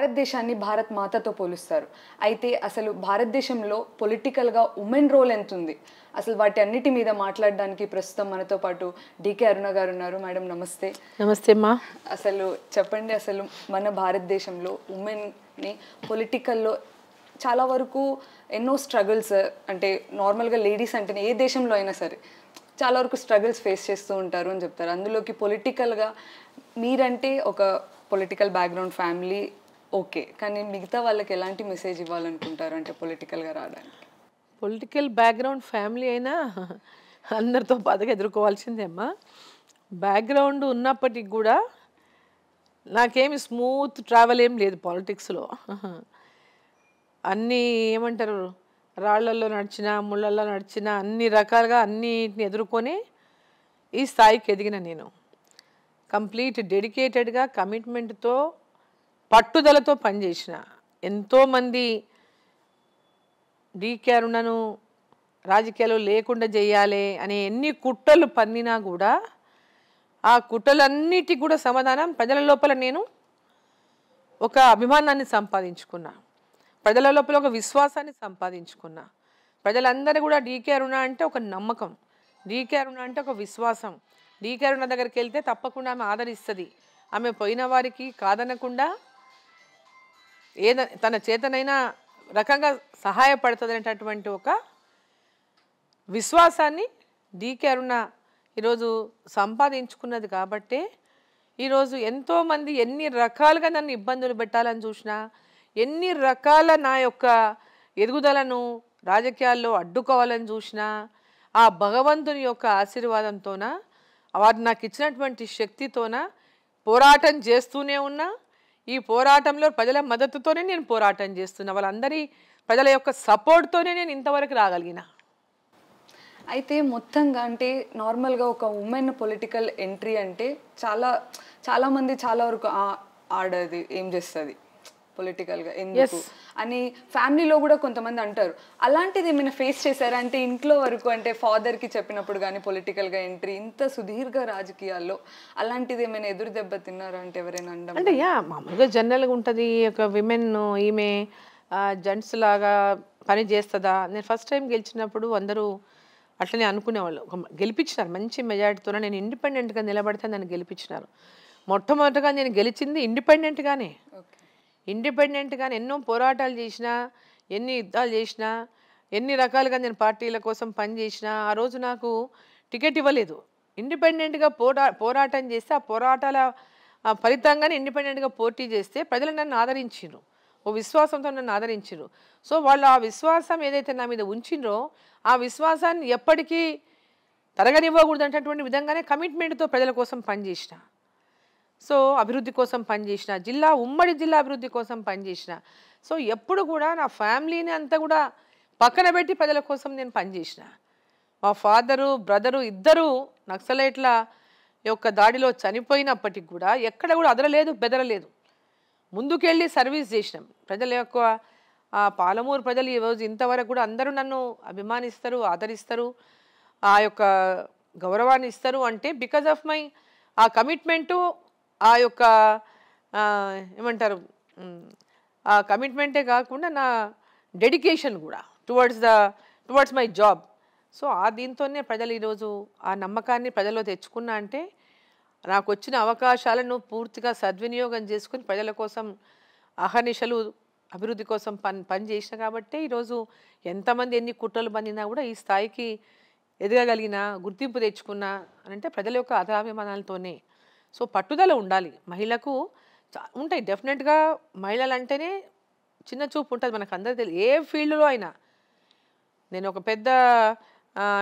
భారతదేశాన్ని భారత్ మాతతో పోలుస్తారు. అయితే అసలు భారతదేశంలో పొలిటికల్‌గా ఉమెన్ రోల్ ఎంతుంది? అసలు వాటి అన్నిటి మీద మాట్లాడడానికి ప్రస్తుతం మనతో పాటు డీకే అరుణ గారు ఉన్నారు. మేడం నమస్తే. నమస్తే అమ్మా. అసలు చెప్పండి, అసలు మన భారతదేశంలో ఉమెన్‌ని పొలిటికల్‌లో చాలా వరకు ఎన్నో స్ట్రగుల్స్, అంటే నార్మల్‌గా లేడీస్ అంటేనే ఏ దేశంలో అయినా సరే చాలా వరకు స్ట్రగుల్స్ ఫేస్ చేస్తూ ఉంటారు అని చెప్తారు. అందులోకి పొలిటికల్‌గా మీరంటే ఒక పొలిటికల్ బ్యాక్గ్రౌండ్ ఫ్యామిలీ ఓకే, కానీ మిగతా వాళ్ళకి ఎలాంటి మెసేజ్ ఇవ్వాలనుకుంటారు అంటే పొలిటికల్‌గా రావడానికి? పొలిటికల్ బ్యాక్గ్రౌండ్ ఫ్యామిలీ అయినా అందరితో బాధగా ఎదుర్కోవాల్సిందే అమ్మా. బ్యాక్గ్రౌండ్ ఉన్నప్పటికి కూడా నాకేమి స్మూత్ ట్రావెల్ ఏం లేదు పాలిటిక్స్లో. అన్నీ ఏమంటారు, రాళ్లల్లో నడిచినా ముళ్ళల్లో నడిచినా అన్ని రకాలుగా అన్నిటిని ఎదుర్కొని ఈ స్థాయికి ఎదిగిన నేను. కంప్లీట్ డెడికేటెడ్గా కమిట్మెంట్తో పట్టుదలతో పనిచేసిన. ఎంతోమంది డీకే అరుణను రాజకీయాలు లేకుండా చేయాలి అనే ఎన్ని కుట్రలు పన్నినా కూడా ఆ కుట్రలన్నిటికి కూడా సమాధానం ప్రజల లోపల నేను ఒక అభిమానాన్ని సంపాదించుకున్నా, ప్రజల లోపల ఒక విశ్వాసాన్ని సంపాదించుకున్నా. ప్రజలందరూ కూడా డీకే అరుణ అంటే ఒక నమ్మకం, డీకే అరుణ అంటే ఒక విశ్వాసం. డీకే అరుణ దగ్గరికి వెళ్తే తప్పకుండా ఆమె ఆదరిస్తుంది, ఆమె పోయిన వారికి కాదనకుండా తన చేతనైనా రకంగా సహాయపడుతుంది అనేటటువంటి ఒక విశ్వాసాన్ని డీకే అరుణ ఈరోజు సంపాదించుకున్నది. కాబట్టే ఈరోజు ఎంతోమంది ఎన్ని రకాలుగా నన్ను ఇబ్బందులు పెట్టాలని చూసినా, ఎన్ని రకాల నా యొక్క ఎదుగుదలను రాజకీయాల్లో అడ్డుకోవాలని చూసినా, ఆ భగవంతుని యొక్క ఆశీర్వాదంతోన, వారు నాకు ఇచ్చినటువంటి శక్తితోన పోరాటం చేస్తూనే ఉన్నా. ఈ పోరాటంలో ప్రజల మద్దతుతోనే నేను పోరాటం చేస్తున్నా, వాళ్ళందరి ప్రజల యొక్క సపోర్ట్తోనే నేను ఇంతవరకు రాగలిగిన. అయితే మొత్తంగా అంటే నార్మల్గా ఒక ఉమెన్ పొలిటికల్ ఎంట్రీ అంటే చాలామంది చాలా వరకు ఆడది ఏం చేస్తుంది పొలిటికల్గా ఎందుకు అని ఫ్యామిలీలో కూడా కొంతమంది అంటారు. అలాంటిది ఏమైనా ఫేస్ చేశారా? అంటే ఇంట్లో వరకు అంటే ఫాదర్కి చెప్పినప్పుడు కానీ పొలిటికల్గా ఎంట్రీ ఇంత సుదీర్ఘ రాజకీయాల్లో అలాంటిది ఏమైనా ఎదురు దెబ్బ తిన్నారా? అంటే ఎవరైనా అనడం అంటే మామూలుగా జనరల్గా ఉంటుంది, ఒక విమెన్ ఈమె జెంట్స్ లాగా పని చేస్తుందా. నేను ఫస్ట్ టైం గెలిచినప్పుడు అందరూ అట్లనే అనుకునేవాళ్ళు. గెలిపించినారు మంచి మెజారిటీతో. నేను ఇండిపెండెంట్గా నిలబడితే నన్ను గెలిపించినారు. మొట్టమొదటిగా నేను గెలిచింది ఇండిపెండెంట్గానే ఎన్నో పోరాటాలు చేసినా, ఎన్ని యుద్ధాలు చేసినా, ఎన్ని రకాలుగా నేను పార్టీల కోసం పనిచేసినా, ఆ రోజు నాకు టికెట్ ఇవ్వలేదు. ఇండిపెండెంట్గా పోరాటం చేస్తే ఆ పోరాటాల ఫలితంగానే ఇండిపెండెంట్గా పోటీ చేస్తే ప్రజలు నన్ను ఆదరించారు, ఓ విశ్వాసంతో నన్ను ఆదరించారు. సో వాళ్ళు ఆ విశ్వాసం ఏదైతే నా మీద ఉంచిండ్రో ఆ విశ్వాసాన్ని ఎప్పటికీ తరగనివ్వకూడదు అనేటటువంటి విధంగానే కమిట్మెంట్తో ప్రజల కోసం పనిచేసిన. సో అభివృద్ధి కోసం పనిచేసిన, ఉమ్మడి జిల్లా అభివృద్ధి కోసం పనిచేసిన. సో ఎప్పుడు కూడా నా ఫ్యామిలీని అంతా కూడా పక్కన పెట్టి ప్రజల కోసం నేను పనిచేసిన. మా ఫాదరు బ్రదరు ఇద్దరు నక్సలైట్ల యొక్క దాడిలో చనిపోయినప్పటికి కూడా ఎక్కడ కూడా అదరలేదు బెదరలేదు, ముందుకెళ్ళి సర్వీస్ చేసినాం. ప్రజల యొక్క పాలమూరు ప్రజలు ఈరోజు ఇంతవరకు కూడా అందరూ నన్ను అభిమానిస్తారు, ఆదరిస్తారు, ఆ యొక్క గౌరవాన్ని ఇస్తారు. అంటే బికాజ్ ఆఫ్ మై ఆ కమిట్మెంటు, ఆ యొక్క ఏమంటారు, ఆ కమిట్మెంటే కాకుండా నా డెడికేషన్ కూడా టువర్డ్స్ మై జాబ్. సో దీంతోనే ప్రజలు ఈరోజు ఆ నమ్మకాన్ని ప్రజల్లో తెచ్చుకున్నా. అంటే నాకు వచ్చిన అవకాశాలను పూర్తిగా సద్వినియోగం చేసుకుని ప్రజల కోసం అహర్నిశలు అభివృద్ధి కోసం పనిచేసిన. కాబట్టి ఈరోజు ఎంతమంది ఎన్ని కుట్రలు పన్నినా కూడా ఈ స్థాయికి ఎదగగలిగిన, గుర్తింపు తెచ్చుకున్నా అని అంటే ప్రజల యొక్క ఆధారాభిమానాలతోనే. సో పట్టుదల ఉండాలి మహిళకు, ఉంటాయి డెఫినెట్గా. మహిళలు అంటేనే చిన్న చూపు ఉంటుంది, మనకు అందరూ తెలియదు. ఏ ఫీల్డ్లో అయినా నేను ఒక పెద్ద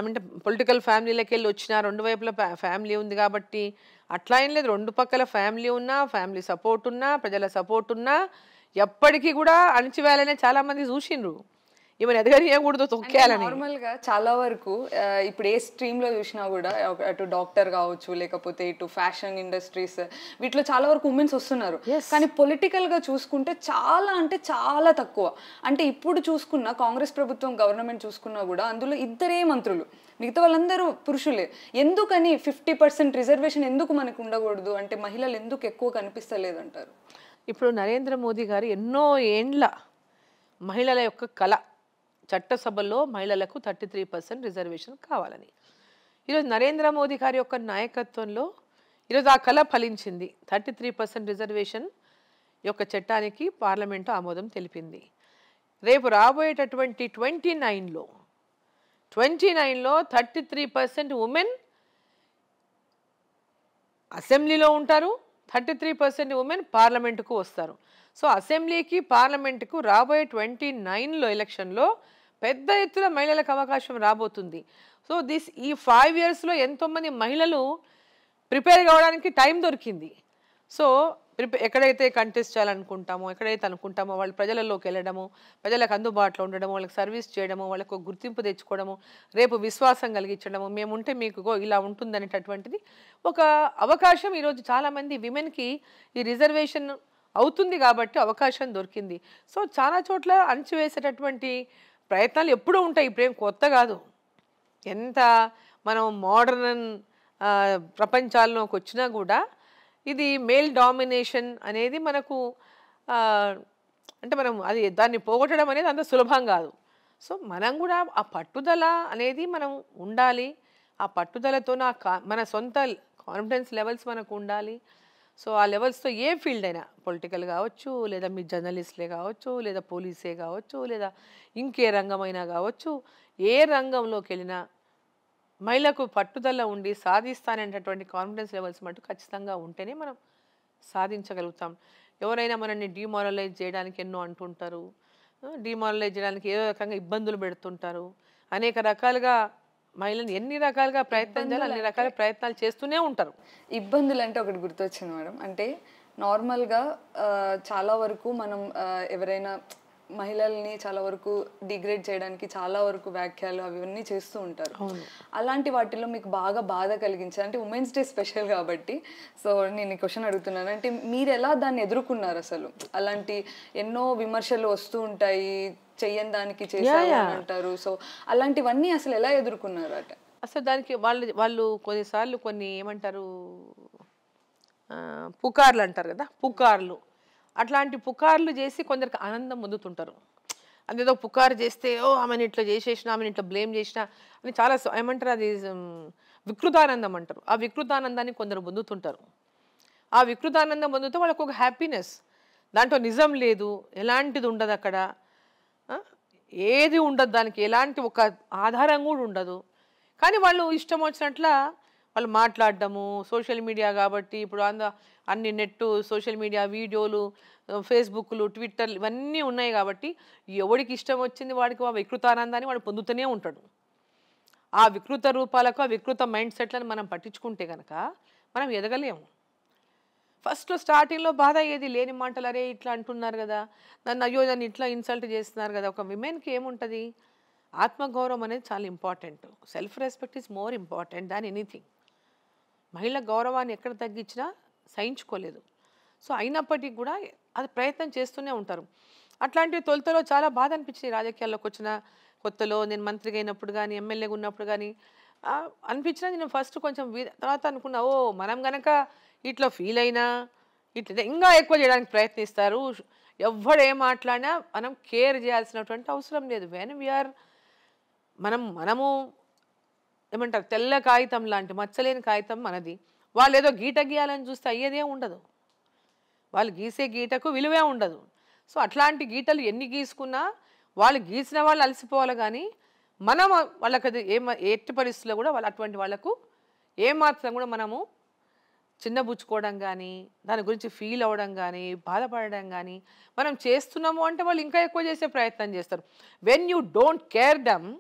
అంటే పొలిటికల్ ఫ్యామిలీలోకి వెళ్ళి వచ్చిన, రెండు వైపుల ఫ్యామిలీ ఉంది కాబట్టి అట్లా ఏం లేదు. రెండు పక్కల ఫ్యామిలీ ఉన్నా, ఫ్యామిలీ సపోర్ట్ ఉన్నా, ప్రజల సపోర్ట్ ఉన్నా ఎప్పటికీ కూడా అణిచివేయాలనే చాలామంది చూసిండ్రు, ఈమెను ఎదగనియకూడదు, తొక్కేయాలని. నార్మల్గా చాలా వరకు ఇప్పుడు ఏ స్ట్రీమ్లో చూసినా కూడా అటు డాక్టర్ కావచ్చు, లేకపోతే ఇటు ఫ్యాషన్ ఇండస్ట్రీస్, వీటిలో చాలా వరకు ఉమెన్స్ వస్తున్నారు. కానీ పొలిటికల్గా చూసుకుంటే చాలా అంటే చాలా తక్కువ. అంటే ఇప్పుడు చూసుకున్న కాంగ్రెస్ ప్రభుత్వం గవర్నమెంట్ చూసుకున్నా కూడా అందులో ఇద్దరే మంత్రులు, మిగతా వాళ్ళందరూ పురుషులే. ఎందుకని 50% రిజర్వేషన్ ఎందుకు మనకు ఉండకూడదు? అంటే మహిళలు ఎందుకు ఎక్కువ కనిపిస్తలేదంటారు? ఇప్పుడు నరేంద్ర మోదీ గారు ఎన్నో ఏండ్ల మహిళల యొక్క కళ, చట్టసభల్లో మహిళలకు 33% రిజర్వేషన్ కావాలని. ఈరోజు నరేంద్ర మోదీ గారి యొక్క నాయకత్వంలో ఈరోజు ఆ కళ ఫలించింది. 33% రిజర్వేషన్ యొక్క చట్టానికి పార్లమెంటు ఆమోదం తెలిపింది. రేపు రాబోయేటటువంటి 29లో 33% ఉమెన్ అసెంబ్లీలో ఉంటారు, 33% ఉమెన్ పార్లమెంటుకు వస్తారు. సో అసెంబ్లీకి పార్లమెంటుకు రాబోయే 29లో ఎలక్షన్లో పెద్ద ఎత్తున మహిళలకు అవకాశం రాబోతుంది. సో ఈ 5 yearsలో ఎంతోమంది మహిళలు ప్రిపేర్ కావడానికి టైం దొరికింది. సో ఎక్కడైతే కంటెస్ట్ చేయాలనుకుంటామో, ఎక్కడైతే అనుకుంటామో వాళ్ళు ప్రజలలోకి వెళ్ళడము, ప్రజలకు అందుబాటులో ఉండడము, వాళ్ళకి సర్వీస్ చేయడము, వాళ్ళకు గుర్తింపు తెచ్చుకోవడము, రేపు విశ్వాసం కలిగించడము, మేముంటే మీకు ఇలా ఉంటుందనేటటువంటిది ఒక అవకాశం ఈరోజు చాలామంది విమెన్కి ఈ రిజర్వేషన్ అవుతుంది కాబట్టి అవకాశం దొరికింది. సో చాలా చోట్ల అణచివేసేటటువంటి ప్రయత్నాలు ఎప్పుడూ ఉంటాయి, ఇప్పుడేం కొత్త కాదు. ఎంత మనం మోడర్న్ ప్రపంచాల్లోకి వచ్చినా కూడా ఇది మేల్ డామినేషన్ అనేది మనకు అంటే మనం దాన్ని పోగొట్టడం అనేది అంత సులభం కాదు. సో మనం కూడా ఆ పట్టుదల అనేది మనం ఉండాలి. ఆ పట్టుదలతో మన సొంత కాన్ఫిడెన్స్ లెవెల్స్ మనకు ఉండాలి. సో ఆ లెవెల్స్తో ఏ ఫీల్డ్ అయినా, పొలిటికల్ కావచ్చు, లేదా మీ జర్నలిస్ట్లే కావచ్చు, లేదా పోలీసే కావచ్చు, లేదా ఇంకే రంగమైనా కావచ్చు, ఏ రంగంలోకి వెళ్ళినా మహిళకు పట్టుదల ఉండి సాధిస్తాననేటటువంటి కాన్ఫిడెన్స్ లెవెల్స్ మటు ఖచ్చితంగా ఉంటేనే మనం సాధించగలుగుతాం. ఎవరైనా మనల్ని డిమారలైజ్ చేయడానికి ఎన్నో అంటుంటారు, డిమారలైజ్ చేయడానికి ఏదో రకంగా ఇబ్బందులు పెడుతుంటారు. అనేక రకాలుగా మహిళలు ఎన్ని రకాలుగా ప్రయత్నం చేయాలి అన్ని రకాల ప్రయత్నాలు చేస్తూనే ఉంటారు. ఇబ్బందులు అంటే ఒకటి గుర్తొచ్చింది మేడం. అంటే నార్మల్గా చాలా వరకు మనం ఎవరైనా మహిళల్ని చాలా వరకు డిగ్రేడ్ చేయడానికి చాలా వరకు వ్యాఖ్యలు అవన్నీ చేస్తూ ఉంటారు. అలాంటి వాటిలో మీకు బాగా బాధ కలిగించారు అంటే ఉమెన్స్ డే స్పెషల్ కాబట్టి, సో నేను ఈ క్వశ్చన్ అడుగుతున్నాను, అంటే మీరు ఎలా దాన్ని ఎదుర్కొన్నారు? అసలు అలాంటి ఎన్నో విమర్శలు వస్తూ ఉంటాయి, చెయ్యని దానికి చేశారు అంటారు. సో అలాంటివన్నీ అసలు ఎలా ఎదుర్కొన్నారు? అంటే అసలు దానికి వాళ్ళు కొన్నిసార్లు కొన్ని ఏమంటారు పుకార్లు అంటారు కదా, పుకార్లు, అట్లాంటి పుకార్లు చేసి కొందరికి ఆనందం పొందుతుంటారు. అదేదో పుకారు చేస్తే ఆమెను ఇట్లా చేసేసిన, ఆమెను ఇట్లా బ్లేమ్ చేసిన అని చాలా ఏమంటారు, అది వికృతానందం అంటారు. ఆ వికృతానందాన్ని కొందరు పొందుతుంటారు. ఆ వికృతానందం పొందుతూ వాళ్ళకు ఒక హ్యాపీనెస్, దాంట్లో నిజం లేదు, ఎలాంటిది ఉండదు అక్కడ, ఏది ఉండదు, దానికి ఎలాంటి ఒక ఆధారం కూడా ఉండదు. కానీ వాళ్ళు ఇష్టం వచ్చినట్ల వాళ్ళు మాట్లాడడము, సోషల్ మీడియా కాబట్టి ఇప్పుడు అన్ని నెట్టు సోషల్ మీడియా వీడియోలు, ఫేస్బుక్లు, ట్విట్టర్లు ఇవన్నీ ఉన్నాయి కాబట్టి ఎవడికి ఇష్టం వచ్చింది వాడికి ఆ వికృతానందాన్ని వాడు పొందుతూనే ఉంటాడు. ఆ వికృత రూపాలకు, ఆ వికృత మైండ్ సెట్లను మనం పట్టించుకుంటే కనుక మనం ఎదగలేము. ఫస్ట్ స్టార్టింగ్లో బాధ అయ్యేది, లేని మాటలు, అరే ఇట్లా అంటున్నారు కదా, అయ్యో నన్ను ఇట్లా ఇన్సల్ట్ చేస్తున్నారు కదా. ఒక విమెన్కి ఏముంటుంది, ఆత్మగౌరవం అనేది చాలా important. Self respect is more important than anything. మహిళ గౌరవాన్ని ఎక్కడ తగ్గించినా సహించుకోలేదు. సో అయినప్పటికీ కూడా అది ప్రయత్నం చేస్తూనే ఉంటారు. అట్లాంటివి తొలుతలో చాలా బాధ అనిపించింది. రాజకీయాల్లోకి వచ్చిన కొత్తలో నేను మంత్రిగా అయినప్పుడు కానీ, ఎమ్మెల్యేగా ఉన్నప్పుడు కానీ అనిపించినా నేను ఫస్ట్ కొంచెం తర్వాత అనుకున్నా, మనం గనక ఇట్లా ఫీల్ అయినా ఇట్లా ఇంకా ఎక్కువ చేయడానికి ప్రయత్నిస్తారు. ఎవడు ఏం మాట్లాడినా మనం కేర్ చేయాల్సినటువంటి అవసరం లేదు. వెన్ వీఆర్ మనము ఏమంటారు, తెల్ల కాగితం లాంటి మచ్చలేని కాగితం మనది. వాళ్ళు ఏదో గీట గీయాలని చూస్తే అయ్యేదే ఉండదు. వాళ్ళు గీసే గీటకు విలువే ఉండదు. సో అట్లాంటి గీటలు ఎన్ని గీసుకున్నా వాళ్ళు గీసిన వాళ్ళు అలసిపోవాలి, కానీ మనం వాళ్ళకి అది ఎట్టి పరిస్థితుల్లో కూడా అటువంటి వాళ్ళకు ఏమాత్రం కూడా మనము చిన్నబుచ్చుకోవడం కానీ, దాని గురించి ఫీల్ అవ్వడం కానీ, బాధపడడం కానీ మనం చేస్తున్నాము అంటే వాళ్ళు ఇంకా ఎక్కువ చేసే ప్రయత్నం చేస్తారు. When you don't care them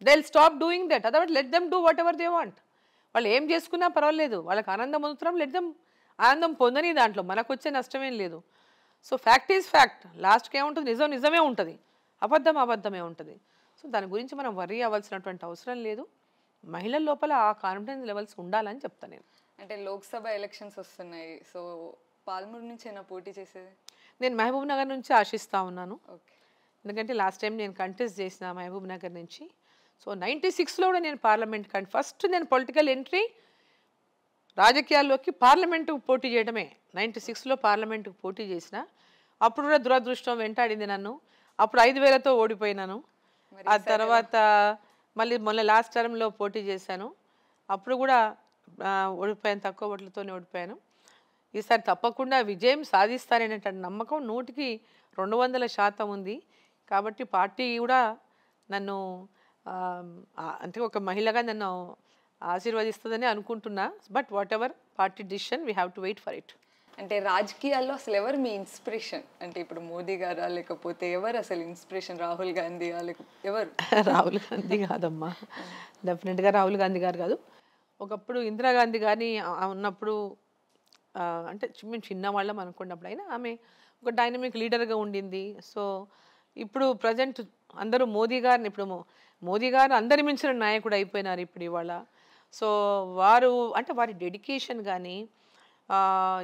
they'll stop doing that. Otherwise let them do whatever they want. వాళ్ళు ఏం చేసుకున్నా పర్వాలేదు, వాళ్ళకి ఆనందం పొందుతున్నాం, లెట్ దెమ్ ఆనందం పొందని, దాంట్లో మనకు వచ్చే నష్టమేం లేదు. సో ఫ్యాక్ట్ ఈజ్ ఫ్యాక్ట్, లాస్ట్కి ఏముంటుంది, నిజం నిజమే ఉంటుంది, అబద్ధం అబద్ధమే ఉంటుంది. సో దాని గురించి మనం వర్రీ అవ్వాల్సినటువంటి అవసరం లేదు. మహిళల లోపల ఆ కాన్ఫిడెన్స్ లెవెల్స్ ఉండాలని చెప్తాను నేను. అంటే లోక్సభ ఎలక్షన్స్ వస్తున్నాయి, సో పాల్మూరు నుంచి అయినా పోటీ చేసేది? నేను మహబూబ్ నగర్ నుంచి ఆశిస్తూ ఉన్నాను. ఎందుకంటే లాస్ట్ టైం నేను కంటెస్ట్ చేసిన మహబూబ్ నగర్ నుంచి. సో 96లో కూడా నేను పార్లమెంట్ ఫస్ట్ నేను పొలిటికల్ ఎంట్రీ రాజకీయాల్లోకి పార్లమెంటుకు పోటీ చేయడమే. 96లో పార్లమెంటుకు పోటీ చేసిన. అప్పుడు కూడా దురదృష్టం వెంటాడింది నన్ను. అప్పుడు 5,000తో ఓడిపోయినాను. ఆ తర్వాత మళ్ళీ మొన్న లాస్ట్ టర్మ్లో పోటీ చేశాను. అప్పుడు కూడా ఓడిపోయాను, తక్కువ ఓట్లతోనే ఓడిపోయాను. ఈసారి తప్పకుండా విజయం సాధిస్తారనేటువంటి నమ్మకం 100కి 200% ఉంది. కాబట్టి పార్టీ కూడా నన్ను అంటే ఒక మహిళగా నన్ను ఆశీర్వదిస్తుందని అనుకుంటున్నా. But whatever party decision we have to wait for it. అంటే రాజకీయాల్లో అసలు ఎవరు మీ ఇన్స్పిరేషన్? అంటే ఇప్పుడు మోదీ గారా, లేకపోతే ఎవరు అసలు ఇన్స్పిరేషన్? రాహుల్ గాంధీయా, ఎవరు? రాహుల్ గాంధీ కాదమ్మా, డెఫినెట్గా రాహుల్ గాంధీ గారు కాదు. ఒకప్పుడు ఇందిరాగాంధీ గారిని ఉన్నప్పుడు అంటే మేము చిన్నవాళ్ళం అనుకున్నప్పుడు అయినా ఆమె ఒక డైనమిక్ లీడర్గా ఉండింది. సో ఇప్పుడు ప్రజెంట్ అందరూ మోదీ గారిని, ఇప్పుడు మోదీ గారు అందరి మించిన నాయకుడు అయిపోయినారు ఇప్పుడు ఇవాళ. సో వారు అంటే వారి డెడికేషన్ కానీ,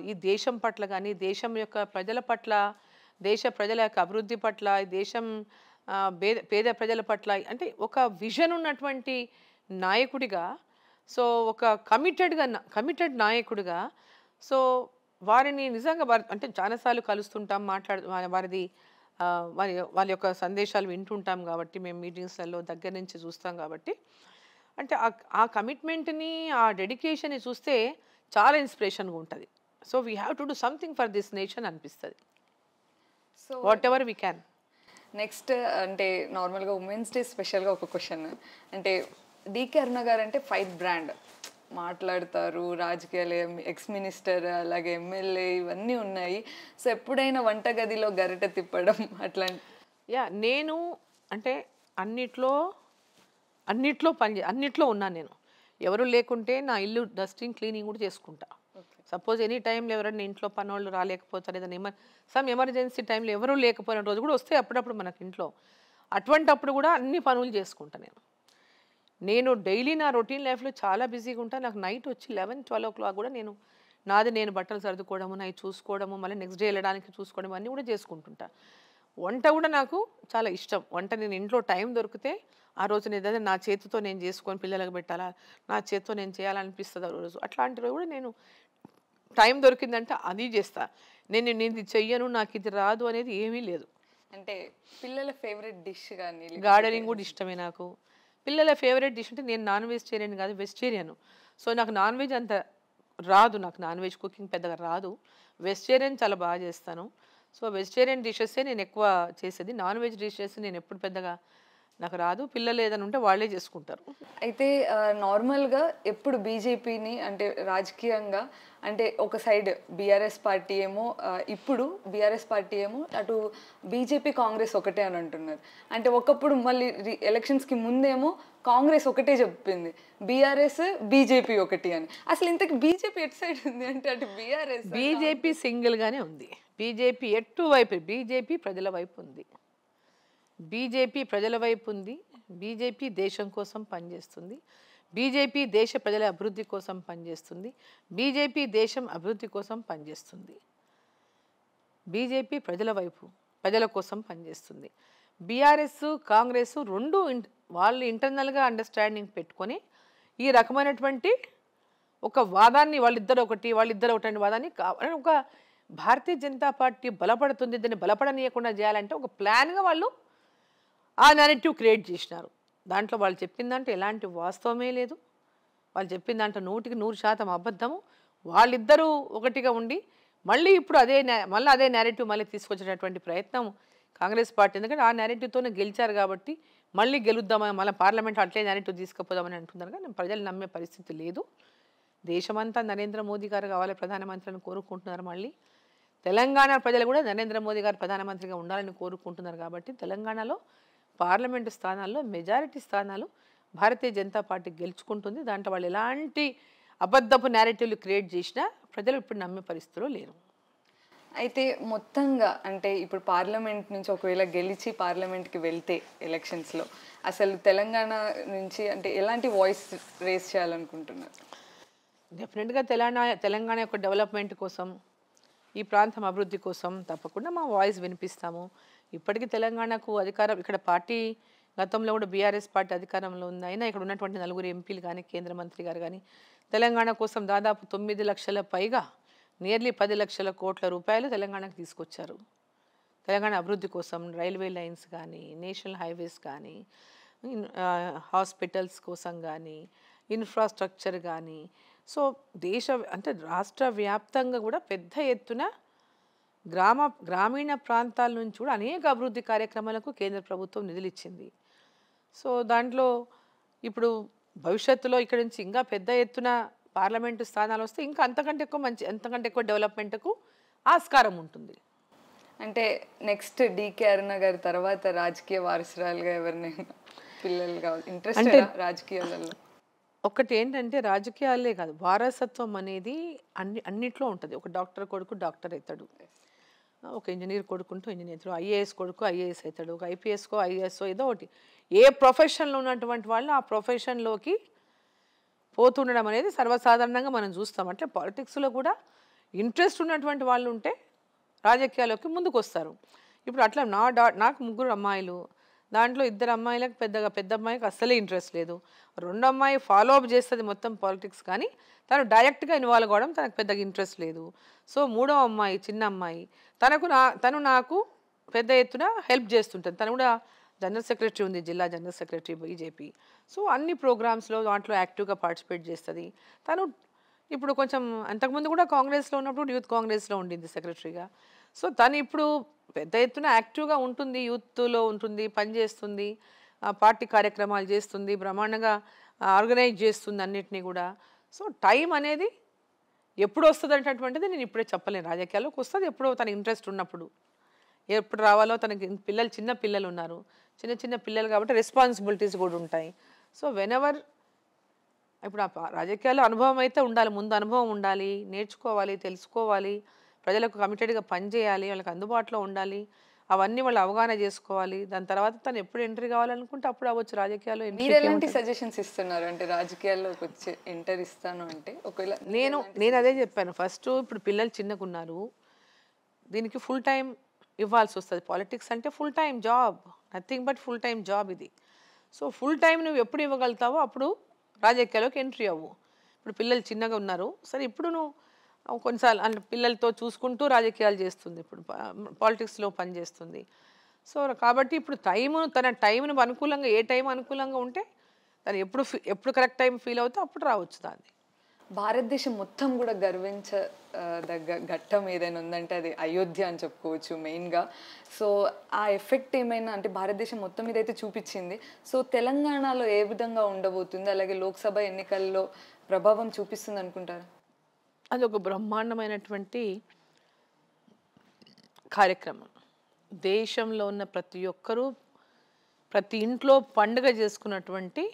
ఈ దేశం పట్ల కానీ, దేశం యొక్క ప్రజల పట్ల, దేశ ప్రజల యొక్క అభివృద్ధి పట్ల, ఈ దేశం పేద ప్రజల పట్ల అంటే ఒక విజన్ ఉన్నటువంటి నాయకుడిగా, సో ఒక కమిటెడ్ నాయకుడిగా, సో వారిని నిజంగా అంటే చాలాసార్లు కలుస్తుంటాం, వారిది వాళ్ళ యొక్క సందేశాలు వింటుంటాం కాబట్టి, మేము మీటింగ్స్లలో దగ్గర నుంచి చూస్తాం కాబట్టి, అంటే ఆ కమిట్మెంట్ని, ఆ డెడికేషన్ని చూస్తే చాలా ఇన్స్పిరేషన్గా ఉంటుంది. So we have to do something for this nation అనిపిస్తుంది. So whatever we can. Next అంటే నార్మల్గా ఉమెన్స్ డే స్పెషల్గా ఒక క్వశ్చన్. అంటే డికే అరుణ గారు అంటే ఫైట్ బ్రాండ్, మాట్లాడతారు, రాజకీయాలు, ఎక్స్ మినిస్టర్, అలాగే ఎమ్మెల్యే, ఇవన్నీ ఉన్నాయి. సో ఎప్పుడైనా వంటగదిలో గరిటె తిప్పడం అట్లా? నేను అంటే అన్నిట్లో ఉన్నాను నేను. ఎవరు లేకుంటే నా ఇల్లు డస్టింగ్, క్లీనింగ్ కూడా చేసుకుంటా. సపోజ్ ఎనీ టైంలో ఎవరైనా ఇంట్లో పనోళ్ళు రాలేకపోతారు, ఏదైనా సమ్ ఎమర్జెన్సీ టైంలో ఎవరూ లేకపోయిన రోజు కూడా వస్తే అప్పుడప్పుడు మనకి ఇంట్లో, అటువంటప్పుడు కూడా అన్ని పనులు చేసుకుంటా నేను డైలీ నా రొటీన్ లైఫ్లో చాలా బిజీగా ఉంటాను. నాకు నైట్ వచ్చి 11-12 o'clock కూడా నేను బట్టలు సర్దుకోవడము, నైట్ చూసుకోవడము, మళ్ళీ నెక్స్ట్ డే వెళ్ళడానికి చూసుకోవడం అన్నీ కూడా చేసుకుంటుంటా. వంట కూడా నాకు చాలా ఇష్టం. వంట నేను ఇంట్లో టైం దొరికితే ఆ రోజు ఏదైనా నా చేతితో నేను చేసుకొని పిల్లలకు పెట్టాలా, నా చేతితో నేను చేయాలనిపిస్తుంది ఆ రోజు. అట్లాంటి రోజు కూడా నేను టైం దొరికిందంటే అది చేస్తా. నేను ఇది చెయ్యను, నాకు ఇది రాదు అనేది ఏమీ లేదు. అంటే పిల్లల ఫేవరెట్ డిష్ కానీ? గార్డెనింగ్ కూడా ఇష్టమే నాకు. పిల్లల ఫేవరెట్ డిష్ అంటే నేను నాన్ వెజిటేరియన్ కాదు, వెజిటేరియన్. సో నాకు నాన్ వెజ్ అంత రాదు, నాకు నాన్ వెజ్ కుకింగ్ పెద్దగా రాదు. వెజిటేరియన్ చాలా బాగా చేస్తాను. సో వెజిటేరియన్ డిషెస్సే నేను ఎక్కువ చేసేది. నాన్ వెజ్ డిషెస్ నేను ఎప్పుడు పెద్దగా నాకు రాదు. పిల్లలు ఏదైనా ఉంటే వాళ్ళే చేసుకుంటారు. అయితే నార్మల్గా ఎప్పుడు బీజేపీని అంటే రాజకీయంగా అంటే ఒక సైడ్ బీఆర్ఎస్ పార్టీ ఏమో, ఇప్పుడు బీఆర్ఎస్ పార్టీ ఏమో అటు బీజేపీ కాంగ్రెస్ ఒకటే అని అంటున్నారు. అంటే ఒకప్పుడు మళ్ళీ ఎలక్షన్స్కి ముందేమో కాంగ్రెస్ ఒకటే చెప్పింది, బీఆర్ఎస్ బీజేపీ ఒకటి అని. అసలు ఇంతకు బీజేపీ ఎటు సైడ్ ఉంది? అంటే అటు బీఆర్ఎస్, బీజేపీ సింగిల్గానే ఉంది. బీజేపీ ఎటు వైపు, బీజేపీ ప్రజల వైపు ఉంది. బీజేపీ ప్రజల వైపు ఉంది. బీజేపీ దేశం కోసం పనిచేస్తుంది. బీజేపీ దేశ ప్రజల అభివృద్ధి కోసం పనిచేస్తుంది. బీజేపీ దేశం అభివృద్ధి కోసం పనిచేస్తుంది. బీజేపీ ప్రజల వైపు, ప్రజల కోసం పనిచేస్తుంది. బీఆర్ఎస్, కాంగ్రెస్ రెండు వాళ్ళు ఇంటర్నల్గా అండర్స్టాండింగ్ పెట్టుకొని ఈ రకమైనటువంటి ఒక వాదాన్ని వాళ్ళిద్దరు ఒకటి అనే వాదాన్ని ఒక భారతీయ జనతా పార్టీ బలపడుతుంది, దాన్ని బలపడనీయకుండా చేయాలంటే ఒక ప్లాన్గా వాళ్ళు ఆ నెరేటివ్ క్రియేట్ చేసినారు. దాంట్లో వాళ్ళు చెప్పిన దాంట్లో ఎలాంటి వాస్తవమే లేదు. వాళ్ళు చెప్పిన దాంట్లో 100% అబద్ధము. వాళ్ళిద్దరూ ఒకటిగా ఉండి మళ్ళీ ఇప్పుడు అదే నెరేటివ్ మళ్ళీ తీసుకొచ్చేటటువంటి ప్రయత్నం కాంగ్రెస్ పార్టీ, ఎందుకంటే ఆ నెరేటివ్తోనే గెలిచారు కాబట్టి మళ్ళీ గెలుద్దామని, మళ్ళీ పార్లమెంట్ అట్లే నెరేటివ్ తీసుకుపోదామని అంటున్నారు. కానీ ప్రజలు నమ్మే పరిస్థితి లేదు. దేశమంతా నరేంద్ర మోదీ గారు కావాలి ప్రధానమంత్రిని కోరుకుంటున్నారు. మళ్ళీ తెలంగాణ ప్రజలు కూడా నరేంద్ర మోదీ గారు ప్రధానమంత్రిగా ఉండాలని కోరుకుంటున్నారు. కాబట్టి తెలంగాణలో పార్లమెంటు స్థానాల్లో మెజారిటీ స్థానాలు భారతీయ జనతా పార్టీ గెలుచుకుంటుంది. దాంట్లో వాళ్ళు ఎలాంటి అబద్ధపు నేరేటివ్లు క్రియేట్ చేసినా ప్రజలు ఇప్పుడు నమ్మే పరిస్థితిలో లేరు. అయితే మొత్తంగా అంటే ఇప్పుడు పార్లమెంట్ నుంచి ఒకవేళ గెలిచి పార్లమెంట్కి వెళ్తే ఎలక్షన్స్లో అసలు తెలంగాణ నుంచి అంటే ఎలాంటి వాయిస్ రేస్ చేయాలనుకుంటున్నారు? డెఫినెట్గా తెలంగాణ యొక్క డెవలప్మెంట్ కోసం, ఈ ప్రాంతం అభివృద్ధి కోసం తప్పకుండా మా వాయిస్ వినిపిస్తాము. ఇప్పటికీ తెలంగాణకు అధికారం, ఇక్కడ పార్టీ గతంలో కూడా బీఆర్ఎస్ పార్టీ అధికారంలో ఉంది. అయినా ఇక్కడ ఉన్నటువంటి 4 ఎంపీలు కానీ, కేంద్ర మంత్రి గారు కానీ తెలంగాణ కోసం దాదాపు 9 లక్షల పైగా నియర్లీ 10 లక్షల కోట్ల రూపాయలు తెలంగాణకు తీసుకొచ్చారు. తెలంగాణ అభివృద్ధి కోసం రైల్వే లైన్స్ కానీ, నేషనల్ హైవేస్ కానీ, హాస్పిటల్స్ కోసం కానీ, ఇన్ఫ్రాస్ట్రక్చర్ కానీ, సో అంటే రాష్ట్ర వ్యాప్తంగా కూడా పెద్ద ఎత్తున గ్రామీణ ప్రాంతాల నుంచి కూడా అనేక అభివృద్ధి కార్యక్రమాలకు కేంద్ర ప్రభుత్వం నిధులు ఇచ్చింది. సో దాంట్లో ఇప్పుడు భవిష్యత్తులో ఇక్కడ నుంచి ఇంకా పెద్ద ఎత్తున పార్లమెంటు స్థానాలు వస్తే ఇంకా అంతకంటే ఎక్కువ డెవలప్మెంట్కు ఆస్కారం ఉంటుంది. అంటే నెక్స్ట్ డికే అరుణ గారి తర్వాత రాజకీయ వారసురాలుగా ఎవరినైనా పిల్లలు కావాలి ఇంట్రెస్ట్ రాజకీయాలలో? ఒకటి ఏంటంటే రాజకీయాలే కాదు, వారసత్వం అనేది అన్నిట్లో ఉంటుంది. ఒక డాక్టర్ కొడుకు డాక్టర్ అవుతాడు, ఒక ఇంజనీర్ కొడుకుంటూ ఇంజనీర్ అవుతాడు, ఐఏఎస్ కొడుకు ఐఏఎస్ అవుతాడు, ఒక ఐపీఎస్కో ఐఏఎస్ఓ ఏదో ఒకటి. ఏ ప్రొఫెషన్లో ఉన్నటువంటి వాళ్ళు ఆ ప్రొఫెషన్లోకి పోతుండడం అనేది సర్వసాధారణంగా మనం చూస్తాం. అంటే పాలిటిక్స్లో కూడా ఇంట్రెస్ట్ ఉన్నటువంటి వాళ్ళు ఉంటే రాజకీయాల్లోకి ముందుకు వస్తారు. ఇప్పుడు అట్లా నాకు 3 అమ్మాయిలు, దాంట్లో 2 అమ్మాయిలకు పెద్ద అమ్మాయికి అస్సలే ఇంట్రెస్ట్ లేదు. 2 అమ్మాయి ఫాలో అప్ చేస్తుంది మొత్తం పాలిటిక్స్, కానీ తను డైరెక్ట్గా ఇన్వాల్వ్ అవ్వడం తనకు పెద్దగా ఇంట్రెస్ట్ లేదు. సో 3వ అమ్మాయి చిన్న అమ్మాయి తను నాకు పెద్ద ఎత్తున హెల్ప్ చేస్తుంటుంది. తను కూడా జనరల్ సెక్రటరీ ఉంది, జిల్లా జనరల్ సెక్రటరీ బీజేపీ. సో అన్ని ప్రోగ్రామ్స్లో దాంట్లో యాక్టివ్గా పార్టిసిపేట్ చేస్తుంది. తను ఇప్పుడు కొంచెం అంతకుముందు కూడా కాంగ్రెస్లో ఉన్నప్పుడు యూత్ కాంగ్రెస్లో ఉండింది సెక్రటరీగా. సో తను ఇప్పుడు పెద్ద ఎత్తున యాక్టివ్గా ఉంటుంది, యూత్లో ఉంటుంది, పనిచేస్తుంది, పార్టీ కార్యక్రమాలు చేస్తుంది, బ్రహ్మాండంగా ఆర్గనైజ్ చేస్తుంది అన్నిటినీ కూడా. సో టైం అనేది ఎప్పుడు వస్తుంది అనేటటువంటిది నేను ఇప్పుడే చెప్పలేను. రాజకీయాల్లోకి వస్తుంది ఎప్పుడో తన ఇంట్రెస్ట్ ఉన్నప్పుడు, ఎప్పుడు రావాలో. తనకి చిన్న పిల్లలు ఉన్నారు, చిన్న పిల్లలు కాబట్టి రెస్పాన్సిబిలిటీస్ కూడా ఉంటాయి. సో వెనెవర్ ఇప్పుడు రాజకీయాల్లో అనుభవం అయితే ఉండాలి, ముందు అనుభవం ఉండాలి, నేర్చుకోవాలి, తెలుసుకోవాలి, ప్రజలకు కమిటెడ్గా పనిచేయాలి, వాళ్ళకి అందుబాటులో ఉండాలి, అవన్నీ వాళ్ళు అవగాహన చేసుకోవాలి. దాని తర్వాత తను ఎప్పుడు ఎంట్రీ కావాలనుకుంటే అప్పుడు అవ్వచ్చు రాజకీయాల్లో. మీరు ఎలాంటి సజెషన్స్ ఇస్తున్నారు అంటే రాజకీయాల్లోకి వచ్చి ఎంటర్ ఇస్తాను అంటే? ఒకవేళ నేను అదే చెప్పాను ఫస్ట్. ఇప్పుడు పిల్లలు చిన్నగా ఉన్నారు, దీనికి ఫుల్ టైం ఇవ్వాల్సి వస్తుంది. పాలిటిక్స్ అంటే full time job, nothing but full time job ఇది. సో ఫుల్ టైం నువ్వు ఎప్పుడు ఇవ్వగలుగుతావో అప్పుడు రాజకీయాల్లోకి ఎంట్రీ అవ్వు. ఇప్పుడు పిల్లలు చిన్నగా ఉన్నారు, సరే ఇప్పుడు నువ్వు కొన్నిసార్లు అంటే పిల్లలతో చూసుకుంటూ రాజకీయాలు చేస్తుంది, ఇప్పుడు పాలిటిక్స్లో పనిచేస్తుంది. సో కాబట్టి ఇప్పుడు తన టైంను అనుకూలంగా, ఏ టైం అనుకూలంగా ఉంటే తను ఎప్పుడు కరెక్ట్ టైం ఫీల్ అవుతే అప్పుడు రావచ్చు. దాన్ని భారతదేశం మొత్తం కూడా గర్వించదగ్గ ఘట్టం ఏదైనా ఉందంటే అది అయోధ్య అని చెప్పుకోవచ్చు మెయిన్గా. సో ఆ ఎఫెక్ట్ ఏమైనా అంటే భారతదేశం మొత్తం మీద అయితే చూపించింది. సో తెలంగాణలో ఏ విధంగా ఉండబోతుంది, అలాగే లోక్సభ ఎన్నికల్లో ప్రభావం చూపిస్తుంది అనుకుంటారా? అది ఒక బ్రహ్మాండమైనటువంటి కార్యక్రమం. దేశంలో ఉన్న ప్రతి ఒక్కరూ ప్రతి ఇంట్లో పండుగ చేసుకున్నటువంటి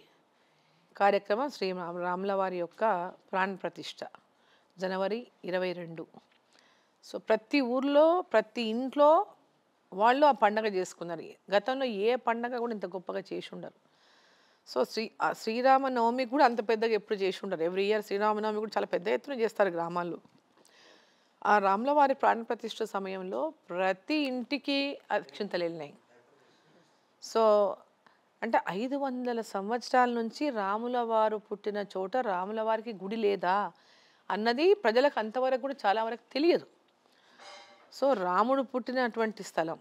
కార్యక్రమం శ్రీ రాముల వారి యొక్క ప్రాణ ప్రతిష్ఠ జనవరి 22. సో ప్రతి ఊర్లో ప్రతి ఇంట్లో వాళ్ళు ఆ పండగ చేసుకున్నారు. గతంలో ఏ పండగ కూడా ఇంత గొప్పగా చేసి ఉండరు. సో శ్రీరామనవమి కూడా అంత పెద్దగా ఎప్పుడు చేసి ఉండరు. ఎవ్రీ ఇయర్ శ్రీరామనవమి కూడా చాలా పెద్ద ఎత్తున చేస్తారు గ్రామాల్లో. ఆ రాముల వారి ప్రాణ ప్రతిష్ఠ సమయంలో ప్రతి ఇంటికి అక్షింతలు వెళ్ళినాయి. సో అంటే 500 సంవత్సరాల నుంచి రాముల వారు పుట్టిన చోట రాముల వారికి గుడి లేదా అన్నది ప్రజలకు అంతవరకు కూడా చాలా వరకు తెలియదు. సో రాముడు పుట్టినటువంటి స్థలం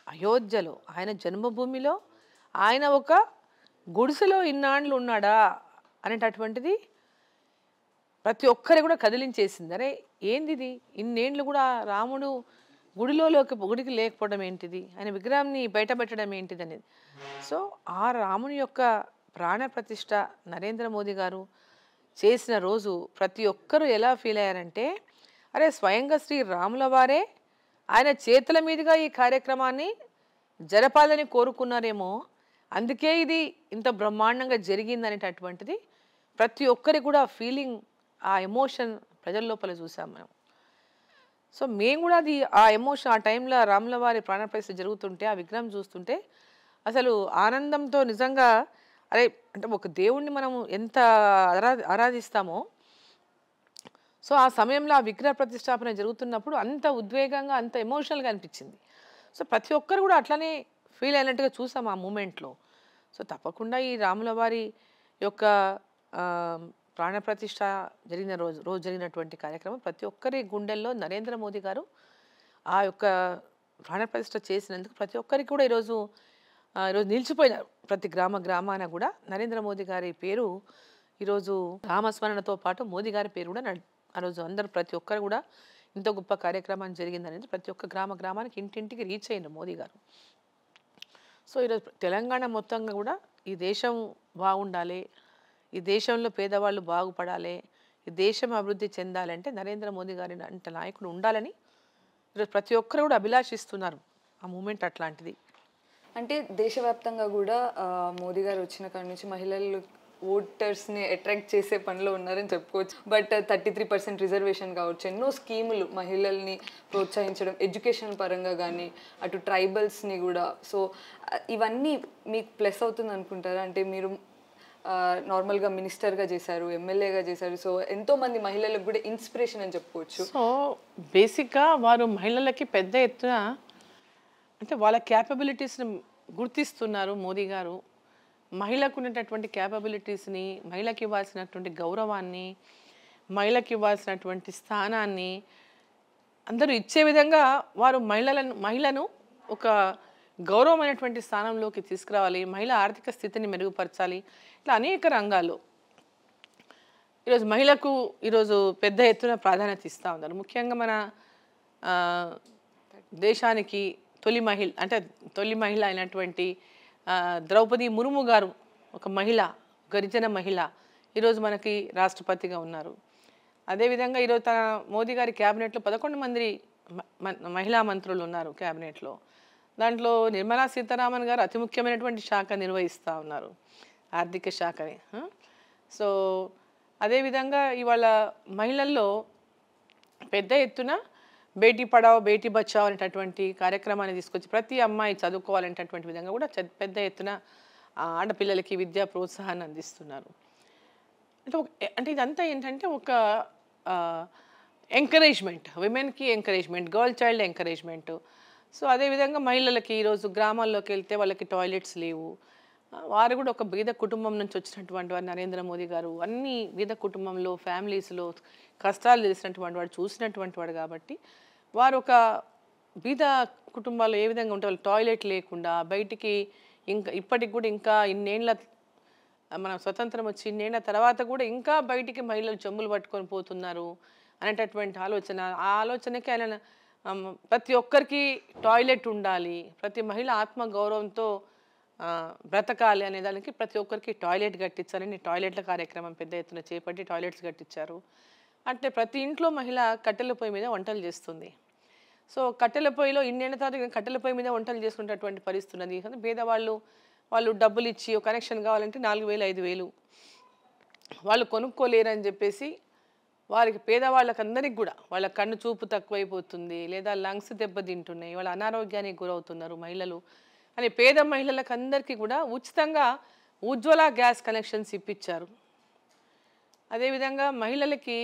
అయోధ్యలో, ఆయన జన్మభూమిలో ఆయన ఒక గుడిసెలో ఇన్నాళ్ళు ఉన్నాడా అనేటటువంటిది ప్రతి ఒక్కరి కూడా కదిలించేసింది. అరే ఏంది ఇది, ఇన్నేళ్ళు కూడా రాముడు గుడికి లేకపోవడం ఏంటిది, ఆయన విగ్రహాన్ని బయట పెట్టడం ఏంటిది అనేది. సో ఆ రాముని యొక్క ప్రాణ ప్రతిష్ఠ నరేంద్ర మోదీ గారు చేసిన రోజు ప్రతి ఒక్కరూ ఎలా ఫీల్ అయ్యారంటే, అరే స్వయంగా శ్రీ రాముల వారే ఆయన చేతుల మీదుగా ఈ కార్యక్రమాన్ని జరపాలని కోరుకున్నారేమో, అందుకే ఇది ఇంత బ్రహ్మాండంగా జరిగిందనేటటువంటిది ప్రతి ఒక్కరికి కూడా ఫీలింగ్, ఆ ఎమోషన్ ప్రజల లోపల చూసాం మనం. సో మేము కూడా అది ఆ ఎమోషన్ ఆ టైంలో రాముల వారి ప్రాణప్రతిష్ఠ జరుగుతుంటే ఆ విగ్రహం చూస్తుంటే అసలు ఆనందంతో నిజంగా అరే అంటే ఒక దేవుణ్ణి మనం ఎంత ఆరాధిస్తామో, సో ఆ సమయంలో ఆ విగ్రహ ప్రతిష్టాపన జరుగుతున్నప్పుడు అంత ఉద్వేగంగా అంత ఎమోషనల్గా అనిపించింది. సో ప్రతి ఒక్కరు కూడా అట్లనే ఫీల్ అయినట్టుగా చూసాం ఆ మూమెంట్లో. సో తప్పకుండా ఈ రాముల వారి యొక్క ప్రాణప్రతిష్ఠ జరిగిన రోజు జరిగినటువంటి కార్యక్రమం ప్రతి ఒక్కరి గుండెల్లో నరేంద్ర మోదీ గారు ఆ యొక్క ప్రాణప్రతిష్ఠ చేసినందుకు ప్రతి ఒక్కరికి కూడా ఈరోజు నిలిచిపోయినారు. ప్రతి గ్రామాన కూడా నరేంద్ర మోదీ గారి పేరు ఈరోజు రామస్మరణతో పాటు మోదీ గారి పేరు కూడా ఆ రోజు అందరూ ప్రతి ఒక్కరు కూడా ఇంత గొప్ప కార్యక్రమం జరిగిందనేది ప్రతి ఒక్క గ్రామానికి ఇంటింటికి రీచ్ అయ్యింది మోదీ గారు. సో ఈరోజు తెలంగాణ మొత్తంగా కూడా ఈ దేశం బాగుండాలి, ఈ దేశంలో పేదవాళ్ళు బాగుపడాలి, ఈ దేశం అభివృద్ధి చెందాలంటే నరేంద్ర మోదీ గారి అంటే నాయకుడు ఉండాలని ఈరోజు ప్రతి ఒక్కరు కూడా అభిలాషిస్తున్నారు. ఆ మూమెంట్ అట్లాంటిది. అంటే దేశవ్యాప్తంగా కూడా మోదీ గారు వచ్చిన కాడి నుంచి మహిళలు ఓటర్స్ని అట్రాక్ట్ చేసే పనిలో ఉన్నారని చెప్పుకోవచ్చు. బట్ 33% రిజర్వేషన్ కావచ్చు, ఎన్నో స్కీములు మహిళల్ని ప్రోత్సహించడం, ఎడ్యుకేషన్ పరంగా కానీ అటు ట్రైబల్స్ని కూడా. సో ఇవన్నీ మీకు ప్లస్ అవుతుంది అనుకుంటారా? అంటే మీరు నార్మల్గా మినిస్టర్గా చేశారు, ఎమ్మెల్యేగా చేశారు, సో ఎంతోమంది మహిళలకు కూడా ఇన్స్పిరేషన్ అని చెప్పుకోవచ్చు. సో బేసిక్గా వారు మహిళలకి పెద్ద ఎత్తున అంటే వాళ్ళ క్యాపబిలిటీస్ని గుర్తిస్తున్నారు మోదీ గారు. మహిళకు ఉన్నటువంటి క్యాపబిలిటీస్ని, మహిళకి ఇవ్వాల్సినటువంటి గౌరవాన్ని, మహిళకి ఇవ్వాల్సినటువంటి స్థానాన్ని అందరూ ఇచ్చే విధంగా వారు మహిళను ఒక గౌరవమైనటువంటి స్థానంలోకి తీసుకురావాలి, మహిళ ఆర్థిక స్థితిని మెరుగుపరచాలి. ఇట్లా అనేక రంగాల్లో ఈరోజు మహిళకు ఈరోజు పెద్ద ఎత్తున ప్రాధాన్యత ఇస్తూ ఉన్నారు. ముఖ్యంగా మన దేశానికి తొలి మహిళ అయినటువంటి ద్రౌపది ముర్ము గారు ఒక మహిళ, గిరిజన మహిళ, ఈరోజు మనకి రాష్ట్రపతిగా ఉన్నారు. అదేవిధంగా ఈరోజు మోదీ గారి క్యాబినెట్లో 11 మంది మహిళా మంత్రులు ఉన్నారు క్యాబినెట్లో. దాంట్లో నిర్మలా సీతారామన్ గారు అతి ముఖ్యమైనటువంటి శాఖ నిర్వహిస్తూ ఉన్నారు, ఆర్థిక శాఖని. సో అదేవిధంగా ఇవాళ మహిళల్లో పెద్ద ఎత్తున బేటీ పడావో బేటీ బచావో అనేటటువంటి కార్యక్రమాన్ని తీసుకొచ్చి ప్రతి అమ్మాయి చదువుకోవాలనేటటువంటి విధంగా కూడా పెద్ద ఎత్తున ఆడపిల్లలకి విద్యా ప్రోత్సాహాన్ని అందిస్తున్నారు. అంటే ఇదంతా ఏంటంటే ఒక ఎంకరేజ్మెంట్, విమెన్కి encouragement, girl child encouragement. So అదేవిధంగా మహిళలకి ఈరోజు గ్రామాల్లోకి వెళ్తే వాళ్ళకి టాయిలెట్స్ లేవు, వారు కూడా ఒక బీద కుటుంబం నుంచి వచ్చినటువంటి వారు నరేంద్ర మోదీ గారు అన్ని బీద కుటుంబంలో ఫ్యామిలీస్లో కష్టాలు తెలిసినటువంటి వాడు, చూసినటువంటి వాడు కాబట్టి వారు ఒక బీద కుటుంబాల్లో ఏ విధంగా ఉంటే వాళ్ళు టాయిలెట్ లేకుండా బయటికి ఇప్పటికి కూడా ఇంకా ఇన్నేళ్ళ మన స్వతంత్రం వచ్చి ఇన్నేళ్ళ తర్వాత కూడా ఇంకా బయటికి మహిళలు చెంబులు పట్టుకొని పోతున్నారు అనేటటువంటి ఆలోచన. ఆ ఆలోచనకి ఆయన ప్రతి ఒక్కరికి టాయిలెట్ ఉండాలి, ప్రతి మహిళ ఆత్మ గౌరవంతో బ్రతకాలి అనే దానికి ప్రతి ఒక్కరికి టాయిలెట్ కట్టించాలని టాయిలెట్ల కార్యక్రమం పెద్ద ఎత్తున చేపట్టి టాయిలెట్స్ కట్టించారు. అంటే ప్రతి ఇంట్లో మహిళ కట్టెల పొయ్యి మీద వంటలు చేస్తుంది. సో కట్టెల పొయ్యిలో ఇన్నేళ్ళ తర్వాత కట్టెల పొయ్యి మీద వంటలు చేసుకునేటటువంటి పరిస్థితి ఉన్నది. వాళ్ళు డబ్బులు ఇచ్చి ఒక కనెక్షన్ కావాలంటే 4,000 5,000 వాళ్ళు కొనుక్కోలేరని చెప్పేసి వారికి పేదవాళ్ళకందరికి కూడా వాళ్ళ కన్ను చూపు తక్కువైపోతుంది, లేదా లంగ్స్ దెబ్బతింటున్నాయి, వాళ్ళ అనారోగ్యానికి గురవుతున్నారు మహిళలు అని పేద మహిళలకు అందరికీ కూడా ఉచితంగా ఉజ్వల గ్యాస్ కనెక్షన్స్ ఇప్పించారు. అదేవిధంగా మహిళలకి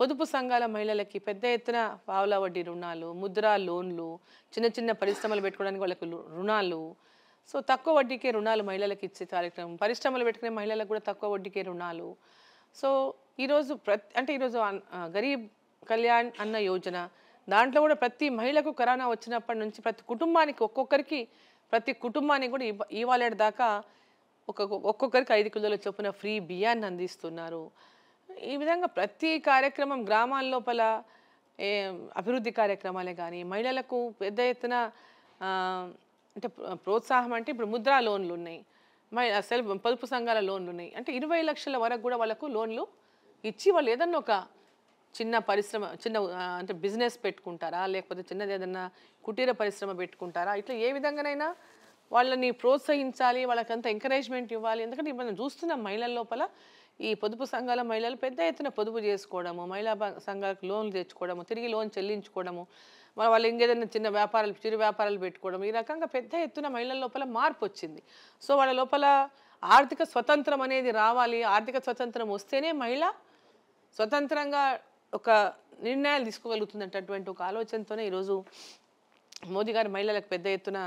పొదుపు సంఘాల మహిళలకి పెద్ద ఎత్తున పావుల వడ్డీ రుణాలు, ముద్రా లోన్లు, చిన్న పరిశ్రమలు పెట్టుకోవడానికి వాళ్ళకి రుణాలు, సో తక్కువ వడ్డీకే రుణాలు మహిళలకు ఇచ్చే కార్యక్రమం, పరిశ్రమలు పెట్టుకునే మహిళలకు కూడా తక్కువ వడ్డీకే రుణాలు. సో ఈరోజు ఈరోజు గరీబ్ కళ్యాణ్ అన్న యోజన, దాంట్లో కూడా ప్రతి మహిళకు కరోనా వచ్చినప్పటి నుంచి ప్రతి కుటుంబానికి కూడా ఇవాళ దాకా ఒక్కొక్కరికి 5 కిలోల చొప్పున ఫ్రీ బియ్యాన్ని అందిస్తున్నారు. ఈ విధంగా ప్రతి కార్యక్రమం గ్రామాల లోపల అభివృద్ధి కార్యక్రమాలే కానీ మహిళలకు పెద్ద ఎత్తున అంటే ప్రోత్సాహం. అంటే ఇప్పుడు ముద్రా లోన్లు ఉన్నాయి, పొదుపు సంఘాల లోన్లు ఉన్నాయి, అంటే 20 లక్షల వరకు కూడా వాళ్ళకు లోన్లు ఇచ్చి వాళ్ళు ఏదన్నా ఒక చిన్న పరిశ్రమ అంటే బిజినెస్ పెట్టుకుంటారా, లేకపోతే చిన్నది ఏదన్నా కుటీర పరిశ్రమ పెట్టుకుంటారా, ఇట్లా ఏ విధంగానైనా వాళ్ళని ప్రోత్సహించాలి, వాళ్ళకంతా ఎంకరేజ్మెంట్ ఇవ్వాలి. ఎందుకంటే మనం చూస్తున్నాం మహిళల లోపల ఈ పొదుపు సంఘాల మహిళలు పెద్ద ఎత్తున పొదుపు చేసుకోవడము, మహిళా సంఘాలకు లోన్లు తెచ్చుకోవడము, తిరిగి లోన్ చెల్లించుకోవడము, వాళ్ళు ఇంకేదైనా చిరు వ్యాపారాలు పెట్టుకోవడం, ఈ రకంగా పెద్ద ఎత్తున మహిళల లోపల మార్పు వచ్చింది. సో వాళ్ళ లోపల ఆర్థిక స్వతంత్రం అనేది రావాలి, ఆర్థిక స్వతంత్రం వస్తేనే మహిళ స్వతంత్రంగా ఒక నిర్ణయాలు తీసుకోగలుగుతున్నటువంటి ఒక ఆలోచనతోనే ఈరోజు మోదీ గారు మహిళలకు పెద్ద ఎత్తున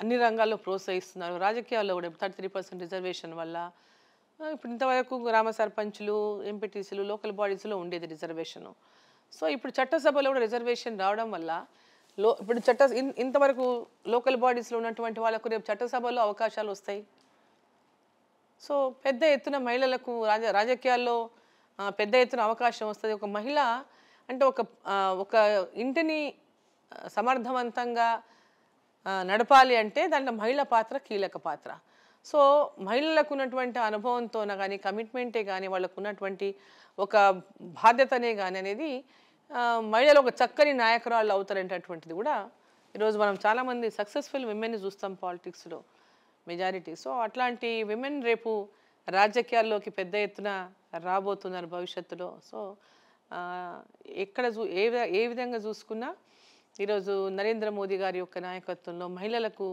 అన్ని రంగాల్లో ప్రోత్సహిస్తున్నారు. రాజకీయాల్లో కూడా 33% రిజర్వేషన్ వల్ల ఇప్పుడు ఇంతవరకు గ్రామ సర్పంచులు, ఎంపీటీసీలు, లోకల్ బాడీస్లో ఉండేది రిజర్వేషను. సో ఇప్పుడు చట్టసభలో కూడా రిజర్వేషన్ రావడం వల్ల ఇప్పుడు ఇంతవరకు లోకల్ బాడీస్లో ఉన్నటువంటి వాళ్ళకు రేపు చట్టసభలో అవకాశాలు వస్తాయి. సో పెద్ద ఎత్తున మహిళలకు రాజకీయాల్లో పెద్ద ఎత్తున అవకాశం వస్తుంది. ఒక మహిళ అంటే ఒక ఇంటిని సమర్థవంతంగా నడపాలి అంటే దాంట్లో మహిళ పాత్ర కీలక పాత్ర. సో మహిళలకు ఉన్నటువంటి అనుభవంతోన కానీ, కమిట్మెంటే కానీ, వాళ్ళకు ఉన్నటువంటి ఒక బాధ్యతనే కానీ అనేది మహిళలు ఒక చక్కని నాయకురాళ్ళు అవుతారనేటటువంటిది కూడా ఈరోజు మనం చాలామంది సక్సెస్ఫుల్ విమెన్ని చూస్తాం పాలిటిక్స్లో మెజారిటీ. సో అట్లాంటి విమెన్ రేపు రాజకీయాల్లోకి పెద్ద ఎత్తున రాబోతున్నారు భవిష్యత్తులో. సో ఎక్కడ ఏ విధంగా చూసుకున్నా ఈరోజు నరేంద్ర మోదీ గారి యొక్క నాయకత్వంలో మహిళలకు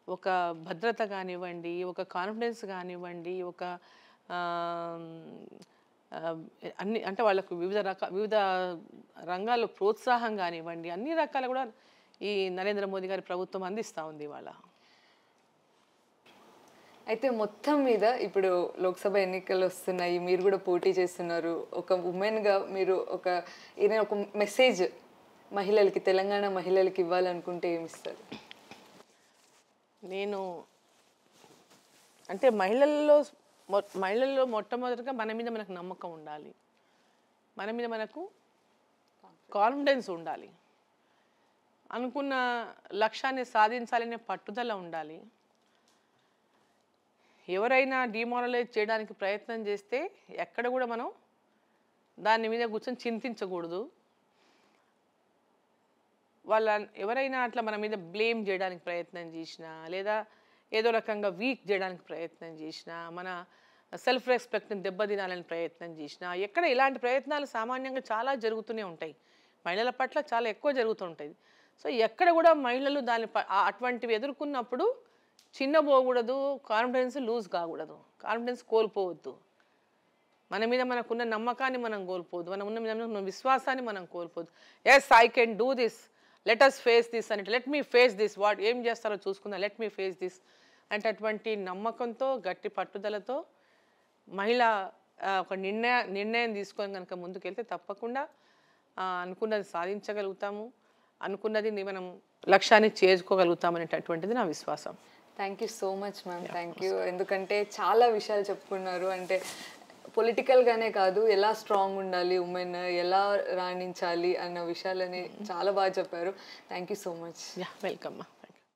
ఒక భద్రత కానివ్వండి, ఒక కాన్ఫిడెన్స్ కానివ్వండి, ఒక అన్ని అంటే వాళ్ళకు వివిధ రంగాల్లో ప్రోత్సాహం కానివ్వండి, అన్ని రకాల కూడా ఈ నరేంద్ర మోదీ గారి ప్రభుత్వం అందిస్తూ ఉంది ఇవాళ. అయితే మొత్తం మీద ఇప్పుడు లోక్సభ ఎన్నికలు వస్తున్నాయి, మీరు కూడా పోటీ చేస్తున్నారు. ఒక ఉమెన్గా మీరు ఏదైనా ఒక మెసేజ్ మహిళలకి, తెలంగాణ మహిళలకి ఇవ్వాలనుకుంటే ఏమి ఇస్తారు? నేను అంటే మహిళల్లో మొట్టమొదటిగా మన మీద మనకు నమ్మకం ఉండాలి, మన మీద మనకు కాన్ఫిడెన్స్ ఉండాలి, అనుకున్న లక్ష్యాన్ని సాధించాలనే పట్టుదల ఉండాలి. ఎవరైనా డిమారలైజ్ చేయడానికి ప్రయత్నం చేస్తే ఎక్కడ కూడా మనం దాని మీద కూర్చొని చింతించకూడదు. ఎవరైనా అట్లా మన మీద బ్లేమ్ చేయడానికి ప్రయత్నం చేసినా, లేదా ఏదో రకంగా వీక్ చేయడానికి ప్రయత్నం చేసినా, మన సెల్ఫ్ రెస్పెక్ట్ని దెబ్బతినాలని ప్రయత్నం చేసినా, ఎక్కడ ఇలాంటి ప్రయత్నాలు సామాన్యంగా చాలా జరుగుతూనే ఉంటాయి, మహిళల పట్ల చాలా ఎక్కువ జరుగుతుంటుంది. సో ఎక్కడ కూడా మహిళలు అటువంటివి ఎదుర్కొన్నప్పుడు చిన్నపోకూడదు, కాన్ఫిడెన్స్ లూజ్ కాకూడదు, కాన్ఫిడెన్స్ కోల్పోవద్దు, మన మీద మనకున్న నమ్మకాన్ని మనం కోల్పోవద్దు, మన ఉన్న విశ్వాసాన్ని మనం కోల్పోవద్దు. Yes I can do this, let us face this అంటే లెట్ మీ ఫేస్ దిస్, ఏం చేస్తారో చూసుకుందాం, లెట్ మీ ఫేస్ దిస్ అంటే అటువంటి నమ్మకంతో, గట్టి పట్టుదలతో మహిళ ఒక నిర్ణయం తీసుకొని కనుక ముందుకెళ్తే తప్పకుండా అనుకున్నది సాధించగలుగుతాము, అనుకున్నది మనం లక్ష్యాన్ని చేరుకోగలుగుతాం అనేటటువంటిది నా విశ్వాసం. Thank you so much ma'am, thank you. ఎందుకంటే చాలా విషయాలు చెప్పుకున్నారు. అంటే పొలిటికల్గానే కాదు, ఎలా స్ట్రాంగ్ ఉండాలి ఉమెన్, ఎలా రాణించాలి అన్న విషయాలని చాలా బాగా చెప్పారు. Thank you so much. Welcome.